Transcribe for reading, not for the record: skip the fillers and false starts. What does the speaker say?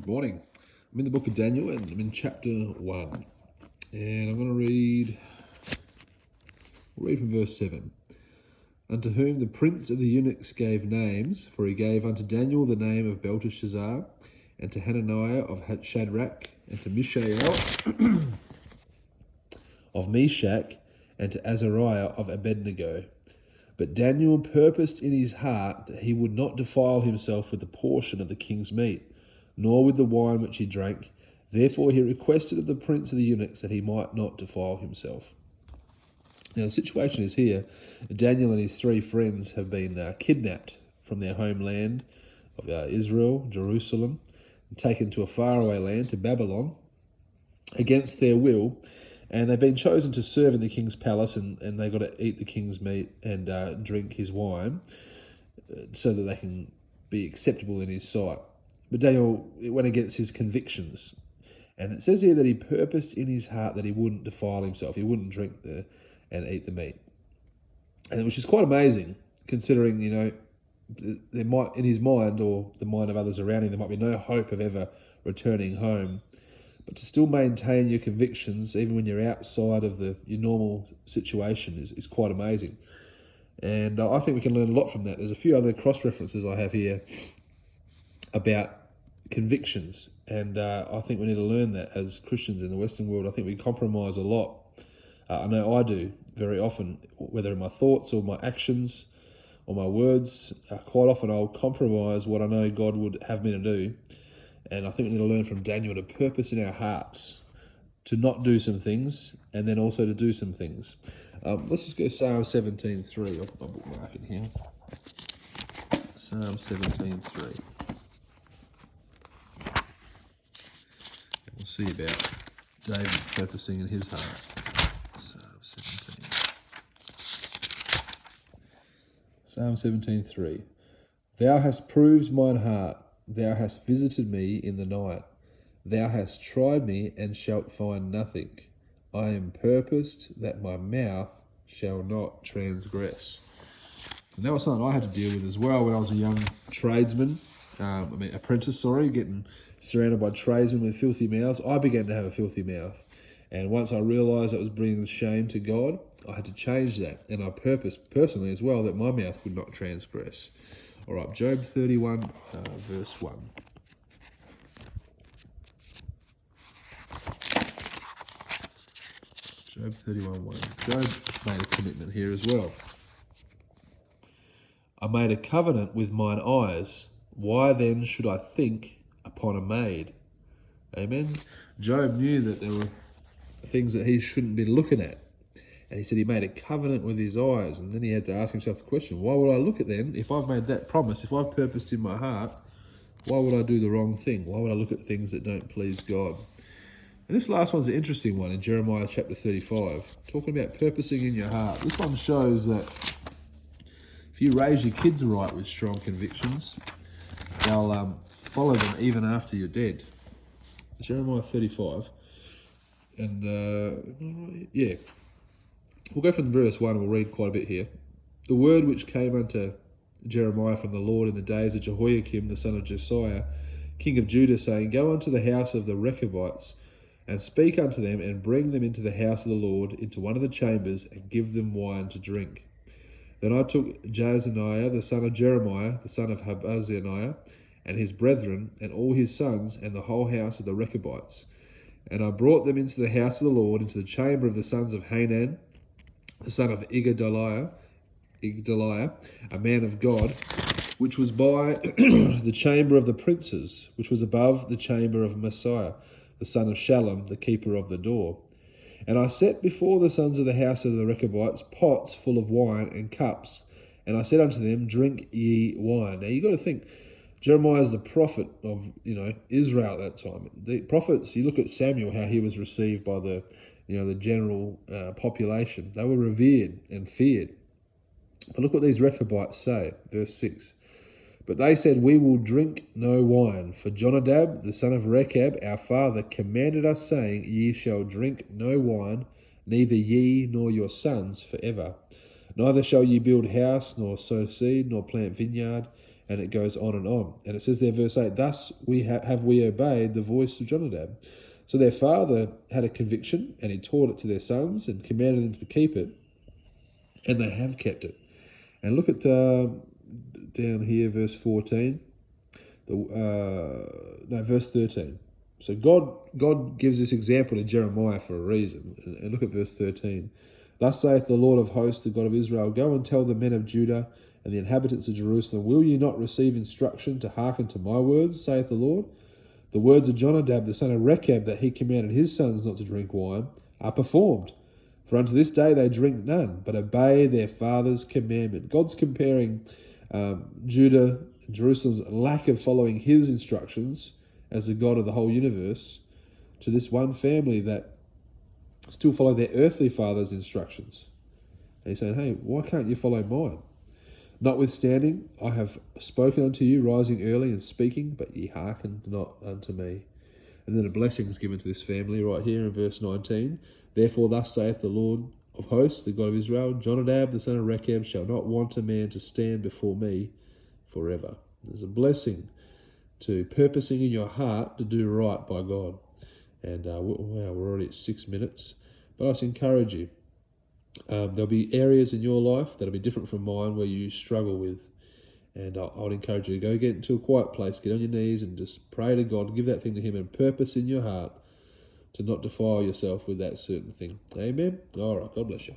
Good morning. I'm in the book of Daniel and I'm in chapter 1. And I'm going to read from verse 7. Unto whom the prince of the eunuchs gave names, for he gave unto Daniel the name of Belteshazzar, and to Hananiah of Shadrach, and to Mishael of Meshach, and to Azariah of Abednego. But Daniel purposed in his heart that he would not defile himself with the portion of the king's meat, nor with the wine which he drank. Therefore he requested of the prince of the eunuchs that he might not defile himself. Now the situation is here. Daniel and his 3 friends have been kidnapped from their homeland of Israel, Jerusalem, and taken to a faraway land, to Babylon, against their will. And they've been chosen to serve in the king's palace, and they've got to eat the king's meat and drink his wine so that they can be acceptable in his sight. But Daniel went against his convictions. And it says here that he purposed in his heart that he wouldn't defile himself. He wouldn't drink and eat the meat. And which is quite amazing, considering, there might, in his mind or the mind of others around him, there might be no hope of ever returning home. But to still maintain your convictions, even when you're outside of your normal situation, is quite amazing. And I think we can learn a lot from that. There's a few other cross-references I have here about convictions. And I think we need to learn that as Christians in the Western world. I think we compromise a lot. I know I do very often, whether in my thoughts or my actions or my words. Quite often I'll compromise what I know God would have me to do. And I think we need to learn from Daniel to purpose in our hearts to not do some things and then also to do some things. Let's just go Psalm 17:3. I've got my bookmark in here. Psalm 17:3. We'll see about David purposing in his heart. Psalm 17. Psalm 17:3. Thou hast proved mine heart. Thou hast visited me in the night. Thou hast tried me and shalt find nothing. I am purposed that my mouth shall not transgress. And that was something I had to deal with as well when I was a young tradesman, apprentice, getting surrounded by tradesmen with filthy mouths. I began to have a filthy mouth. And once I realised that was bringing shame to God, I had to change that. And I purposed personally as well that my mouth would not transgress. All right, Job 31, verse 1. Job 31:1. Job made a commitment here as well. I made a covenant with mine eyes. Why then should I think upon a maid? Amen. Job knew that there were things that he shouldn't be looking at. And he said he made a covenant with his eyes. And then he had to ask himself the question, why would I look at them? If I've made that promise, if I've purposed in my heart, why would I do the wrong thing? Why would I look at things that don't please God? And this last one's an interesting one in Jeremiah chapter 35, talking about purposing in your heart. This one shows that if you raise your kids right with strong convictions, they'll follow them even after you're dead. Jeremiah 35. And we'll go from verse 1, we'll read quite a bit here. The word which came unto Jeremiah from the Lord in the days of Jehoiakim, the son of Josiah, king of Judah, saying, Go unto the house of the Rechabites, and speak unto them, and bring them into the house of the Lord, into one of the chambers, and give them wine to drink. Then I took Jaazaniah, the son of Jeremiah, the son of Habazziniah, and his brethren, and all his sons, and the whole house of the Rechabites. And I brought them into the house of the Lord, into the chamber of the sons of Hanan, the son of Igdaliah, a man of God, which was by the chamber of the princes, which was above the chamber of Messiah, the son of Shallum, the keeper of the door. And I set before the sons of the house of the Rechabites pots full of wine and cups. And I said unto them, Drink ye wine. Now you've got to think, Jeremiah is the prophet of Israel at that time. The prophets, you look at Samuel, how he was received by the general population. They were revered and feared. But look what these Rechabites say, verse 6. But they said, We will drink no wine, for Jonadab, the son of Rechab, our father, commanded us, saying, Ye shall drink no wine, neither ye nor your sons forever. Neither shall ye build house, nor sow seed, nor plant vineyard, And it goes on. And it says there, verse 8, thus have we obeyed the voice of Jonadab. So their father had a conviction, and he taught it to their sons and commanded them to keep it, and they have kept it. And look at down here, verse 14. Verse 13. So God gives this example to Jeremiah for a reason. And look at verse 13. Thus saith the Lord of hosts, the God of Israel, go and tell the men of Judah and the inhabitants of Jerusalem, will ye not receive instruction to hearken to my words, saith the Lord? The words of Jonadab, the son of Rechab, that he commanded his sons not to drink wine, are performed. For unto this day they drink none, but obey their father's commandment. God's comparing Judah, Jerusalem's lack of following his instructions as the God of the whole universe, to this one family that still follow their earthly father's instructions. And he's saying, hey, why can't you follow mine? Notwithstanding, I have spoken unto you, rising early and speaking, but ye hearkened not unto me. And then a blessing is given to this family right here in verse 19. Therefore thus saith the Lord of hosts, the God of Israel, Jonadab, the son of Rechab, shall not want a man to stand before me forever. There's a blessing to purposing in your heart to do right by God. And wow, we're already at 6 minutes. But I just encourage you, there'll be areas in your life that'll be different from mine where you struggle with. And I would encourage you to go get into a quiet place, get on your knees and just pray to God, give that thing to him and purpose in your heart to not defile yourself with that certain thing. Amen? All right, God bless you.